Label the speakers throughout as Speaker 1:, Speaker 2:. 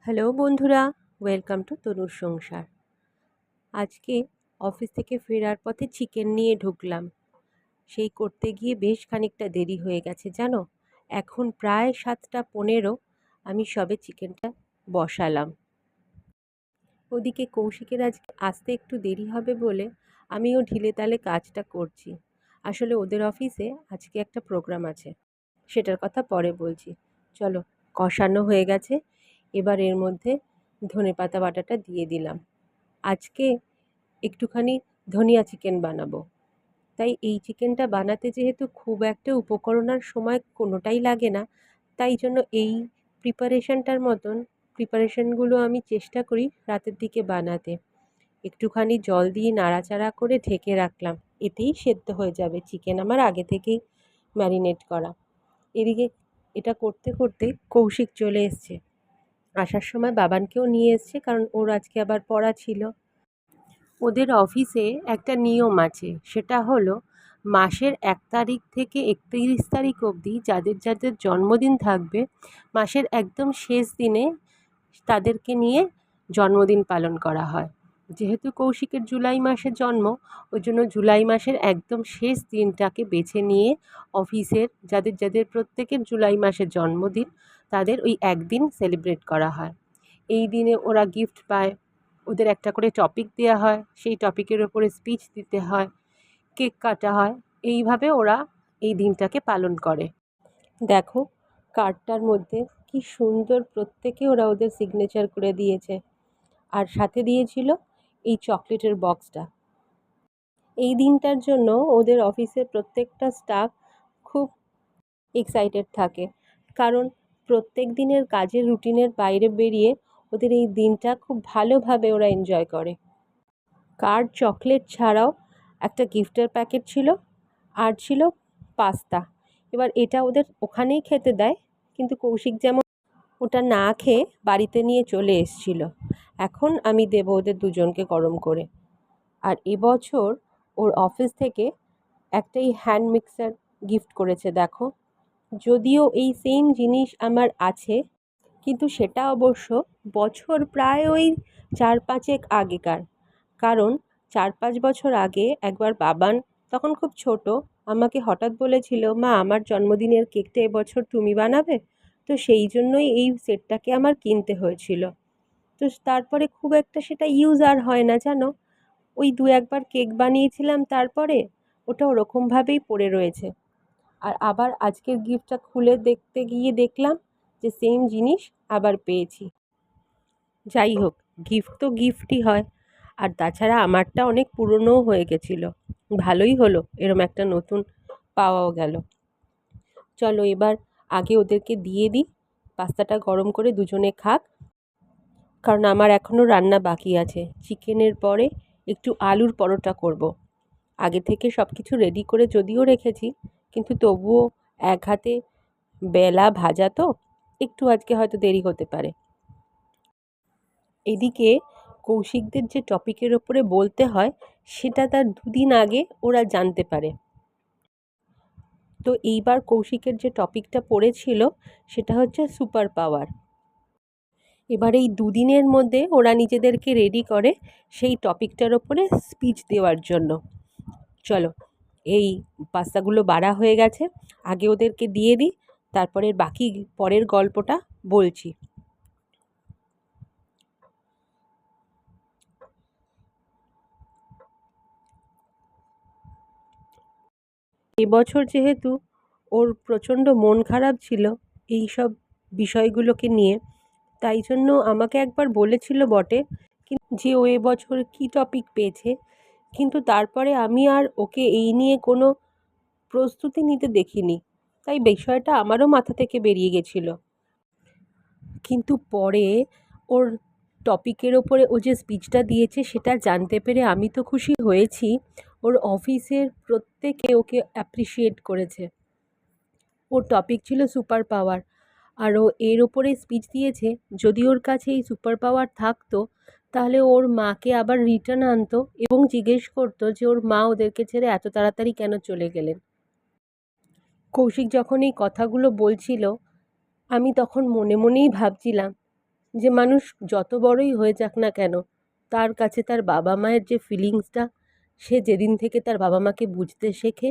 Speaker 1: Hello বন্ধুরা, welcome to তনুর সংসার। আজকে অফিস থেকে ফেরার পথে চিকেন নিয়ে ঢুকলাম। সেই করতে গিয়ে বেশ খানিকটা দেরি হয়ে গেছে জানো। এখন প্রায় 7:15। আমি সবে চিকেনটা বসালাম। ওদিকে কৌশিকের আজকে আসতে একটু দেরি হবে বলে আমিও ঢিলে তালে কাজটা করছি। আসলে ওদের অফিসে আজকে একটা প্রোগ্রাম আছে, সেটার কথা পরে বলছি। চলো, কষানো হয়ে গেছে। এবার এর মধ্যে ধনেপাতা বাটাটা দিয়ে দিলাম। আজকে একটুখানি ধনিয়া চিকেন বানাবো, তাই এই চিকেনটা বানাতে যেহেতু খুব একটা উপকরণ আর সময় কোনোটাই লাগে না, তাই জন্য এই প্রিপারেশনগুলো আমি চেষ্টা করি রাতের দিকে বানাতে। একটুখানি জল দিয়ে নাড়াচাড়া করে ঢেকে রাখলাম, এতেই সেদ্ধ হয়ে যাবে। চিকেন আমার আগে থেকেই ম্যারিনেট করা। এদিকে এটা করতে করতে কৌশিক চলে এসছে। আসার সময় বাবানকেও নিয়ে এসছে, কারণ ওর আজকে আবার পড়া ছিল। ওদের অফিসে একটা নিয়ম আছে, সেটা হলো মাসের 1 তারিখ থেকে 31 তারিখ অবধি যাদের যাদের জন্মদিন থাকবে, মাসের একদম শেষ দিনে তাদেরকে নিয়ে জন্মদিন পালন করা হয়। যেহেতু কৌশিকের জুলাই মাসে জন্ম, ওই জন্য জুলাই মাসের একদম শেষ দিনটাকে বেছে নিয়ে অফিসের যাদের যাদের প্রত্যেকের জুলাই মাসে জন্মদিন, তাদের ওই একদিন সেলিব্রেট করা হয়। এই দিনে ওরা গিফট পায়, ওদের একটা করে টপিক দেওয়া হয়, সেই টপিকের ওপরে স্পিচ দিতে হয়, কেক কাটা হয়। এইভাবে ওরা এই দিনটাকে পালন করে। দেখো, কার্ডটার মধ্যে কি সুন্দর প্রত্যেকে ওরা ওদের সিগনেচার করে দিয়েছে, আর সাথে দিয়েছিল এই চকলেটের বক্সটা। এই দিনটার জন্য ওদের অফিসের প্রত্যেকটা স্টাফ খুব এক্সাইটেড থাকে, কারণ প্রত্যেক দিনের কাজের রুটিনের বাইরে বেরিয়ে ওদের এই দিনটা খুব ভালোভাবে ওরা এনজয় করে। কার্ড, চকলেট ছাড়াও একটা গিফটের প্যাকেট ছিল, আর ছিল পাস্তা। এবার এটা ওদের ওখানেই খেতে দেয়, কিন্তু কৌশিক যেমন ওটা না খেয়ে বাড়িতে নিয়ে চলে এসেছিল। এখন আমি দেবো ওদের দুজনকে গরম করে। আর এবছর ওর অফিস থেকে একটা এই হ্যান্ড মিক্সার গিফট করেছে। দেখো, যদিও এই সেম জিনিস আমার আছে, কিন্তু সেটা অবশ্য বছর প্রায় ওই 4-5 আগেকার। কারণ 4-5 বছর আগে একবার বাবান, তখন খুব ছোট, আমাকে হঠাৎ বলেছিল, মা আমার জন্মদিনের কেকটা এবছর তুমি বানাবে। তো সেই জন্যই এই সেটটাকে আমার কিনতে হয়েছিল। তো তারপরে খুব একটা সেটা ইউজ আর হয় না জানো। ওই 2-1বার কেক বানিয়েছিলাম, তারপরে ওটা ওরকমভাবেই পড়ে রয়েছে। আর আবার আজকের গিফটটা খুলে দেখতে গিয়ে দেখলাম যে সেম জিনিস আবার পেয়েছি। যাই হোক, গিফট তো গিফটই হয়। আর তাছাড়া আমারটা অনেক পুরনোও হয়ে গেছিলো। ভালোই হলো, এরম একটা নতুন পাওয়াও গেল। চলো এবার আগে ওদেরকে দিয়ে দিই, পাস্তাটা গরম করে দুজনে খাক। কারণ আমার এখনও রান্না বাকি আছে। চিকেনের পরে একটু আলুর পরোটা করব। আগে থেকে সব কিছু রেডি করে যদিও রেখেছি, কিন্তু তবুও এক হাতে বেলা ভাজা তো একটু আজকে হয়তো দেরি হতে পারে। এদিকে কৌশিকদের যে টপিকের ওপরে বলতে হয়, সেটা তার 2 দিন আগে ওরা জানতে পারে। তো এইবার কৌশিকের যে টপিকটা পড়েছিল সেটা হচ্ছে সুপার পাওয়ার। এবার এই 2 দিনের মধ্যে ওরা নিজেদেরকে রেডি করে সেই টপিকটার ওপরে স্পিচ দেওয়ার জন্য। চলো, এই পাস্তাগুলো বাড়া হয়ে গেছে, আগে ওদেরকে দিয়ে দিই, তারপরে বাকি পরের গল্পটা বলছি। এবছর যেহেতু ওর প্রচণ্ড মন খারাপ ছিল এই সব বিষয়গুলোকে নিয়ে, তাই জন্য আমাকে একবার বলেছিল বটে যে ও এবছর কী টপিক পেয়েছে, কিন্তু তারপরে আমি আর ওকে এই নিয়ে কোনো প্রস্তুতি নিতে দেখিনি, তাই বিষয়টা আমারও মাথা থেকে বেরিয়ে গেছিল। কিন্তু পরে ওর টপিকের ওপরে ও যে স্পিচটা দিয়েছে সেটা জানতে পেরে আমি তো খুশি হয়েছি। ওর অফিসের প্রত্যেকে ওকে অ্যাপ্রিসিয়েট করেছে। ওর টপিক ছিল সুপার পাওয়ার, আর ও এর ওপরে স্পিচ দিয়েছে। যদি ওর কাছে এই সুপার পাওয়ার থাকতো, তাহলে ওর মাকে আবার রিটার্ন আনতো এবং জিজ্ঞেস করতো যে ওর মা ওদেরকে ছেড়ে এত তাড়াতাড়ি কেন চলে গেলেন। কৌশিক যখন এই কথাগুলো বলছিল, আমি তখন মনে মনেই ভাবছিলাম যে মানুষ যত বড়ই হয়ে যাক না কেন, তার কাছে তার বাবা মায়ের যে ফিলিংসটা, সে যেদিন থেকে তার বাবা মাকে বুঝতে শেখে,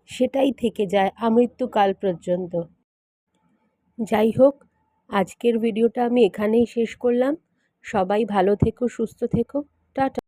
Speaker 1: সেটাই থেকে যায় আমৃত্যুকাল পর্যন্ত। যাই হোক, আজকের ভিডিওটা আমি এখানেই শেষ করলাম। সবাই ভালো থেকো, সুস্থ থেকো। টাটা।